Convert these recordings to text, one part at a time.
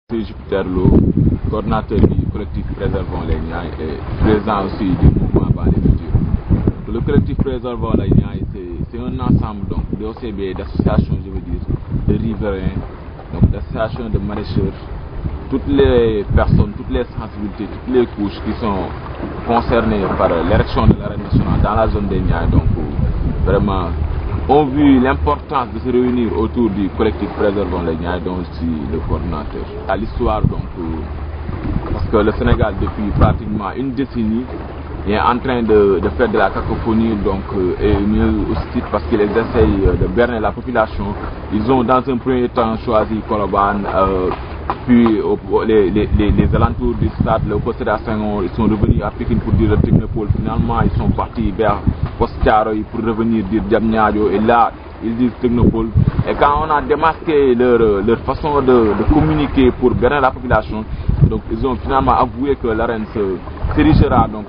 C'est Jupiter Lo, coordinateur du collectif Préservons les Niayes et président aussi du mouvement Bannez Futur. Le collectif Préservons les Niayes, c'est un ensemble donc d'OCB, d'associations, je veux dire, de riverains, donc d'associations de maraîcheurs, toutes les personnes, toutes les sensibilités, toutes les couches qui sont concernées par l'érection de l'arène nationale dans la zone des Niayes. Donc vraiment, ont vu l'importance de se réunir autour du collectif Préservons les Niayes, dont je suis le coordinateur. À l'histoire, donc, parce que le Sénégal, depuis pratiquement une décennie, est en train de faire de la cacophonie, donc, et mieux aussi parce qu'ils essayent de berner la population. Ils ont dans un premier temps choisi Colobane, puis les alentours du stade, le poste à Senghor, ils sont revenus à Pékin pour dire le technopole. Finalement, ils sont partis vers Postiaroy pour revenir dire Diamniadio, et là, ils disent technopole. Et quand on a démasqué leur façon de communiquer pour berner la population, donc ils ont finalement avoué que l'arène s'érigera donc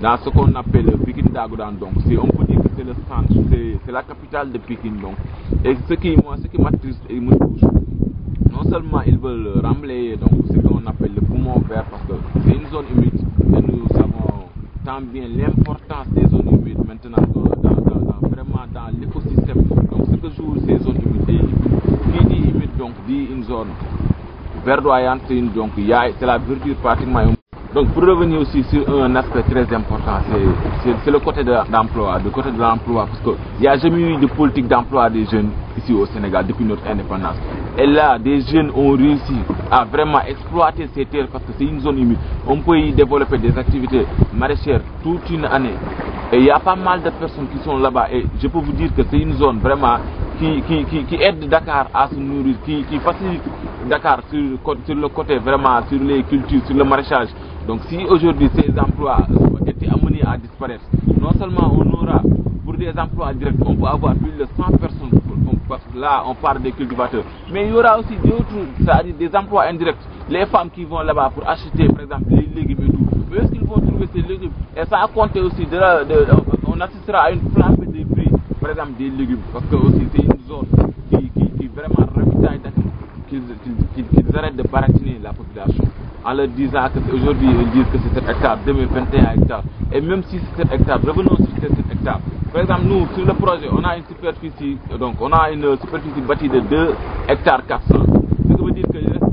dans ce qu'on appelle Pékin d'Agodan. Donc on peut dire que c'est le centre, c'est la capitale de Pékin. Donc. Et ce qui m'attriste et me touche, non seulement ils veulent remblayer donc, ce qu'on appelle le poumon vert, parce que c'est une zone humide et nous savons tant bien l'importance des zones humides maintenant vraiment dans l'écosystème. Donc ce que jouent ces zones humides, et qui dit humide donc dit une zone verdoyante, donc c'est la verdure pratiquement. Donc pour revenir aussi sur un aspect très important, c'est le côté de l'emploi, parce qu'il n'y a jamais eu de politique d'emploi des jeunes ici au Sénégal depuis notre indépendance. Et là, des jeunes ont réussi à vraiment exploiter ces terres parce que c'est une zone humide. On peut y développer des activités maraîchères toute une année. Et il y a pas mal de personnes qui sont là-bas. Et je peux vous dire que c'est une zone vraiment qui aide Dakar à se nourrir, qui facilite Dakar sur le côté vraiment, sur les cultures, sur le maraîchage. Donc si aujourd'hui ces emplois étaient amenés à disparaître, non seulement on aura pour des emplois directs, on peut avoir plus de 100 personnes, parce que là on parle des cultivateurs, mais il y aura aussi d'autres, c'est-à-dire des emplois indirects, les femmes qui vont là-bas pour acheter par exemple les légumes et tout, mais est-ce qu'ils vont trouver ces légumes? Et ça a compté aussi, on assistera à une flambée des prix, par exemple des légumes, parce que aussi c'est une zone qui vraiment ravitaille qu'ils arrêtent de baratiner la population en leur disant qu'aujourd'hui ils disent que c'est 7 hectares, demain 21 hectares. Et même si c'est 7 hectares, revenons sur ces 7 hectares. Par exemple, nous, sur le projet, on a une superficie, bâtie de 2 hectares 400. Ce qui veut dire qu'il reste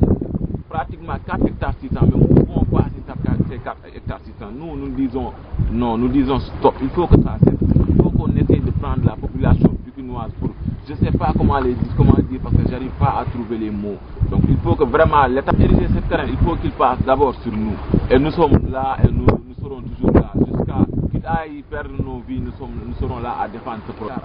pratiquement 4 hectares 600, mais nous pouvons passer ces 4 hectares 600. Nous, nous disons non, nous disons stop, il faut que ça cesse. Il faut qu'on essaye de prendre la population pékinoise pour, je ne sais pas comment dire, parce que je n'arrive pas à trouver les mots. Donc il faut que vraiment l'État érige ce terrain, il faut qu'il passe d'abord sur nous. Et nous sommes là et nous serons toujours là. Jusqu'à qu'il aille perdre nos vies, nous serons là à défendre ce programme.